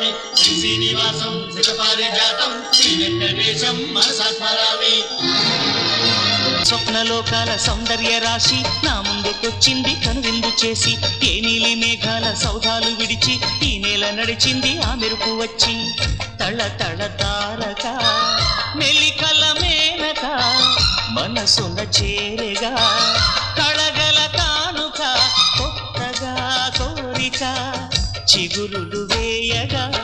స్మరామి శ్రీ శ్రీనివాసం శ్రీపారిజాతం శ్రీ వెంకటేశం మనసా స్మరామి. స్వప్నలోకాల సౌందర్య రాశి నా ముందుకొచ్చింది కనువిందు చేసి, ఏ నీలి మేఘాల సౌధాలు విడిచి ఈ నేల నడిచింది ఆ మెరుపు వచ్చి. తళ తళ తారక మెలికల మేనక మనసున చేరగా, కళగల కానుక కొత్తగా కోరిక చిగురులు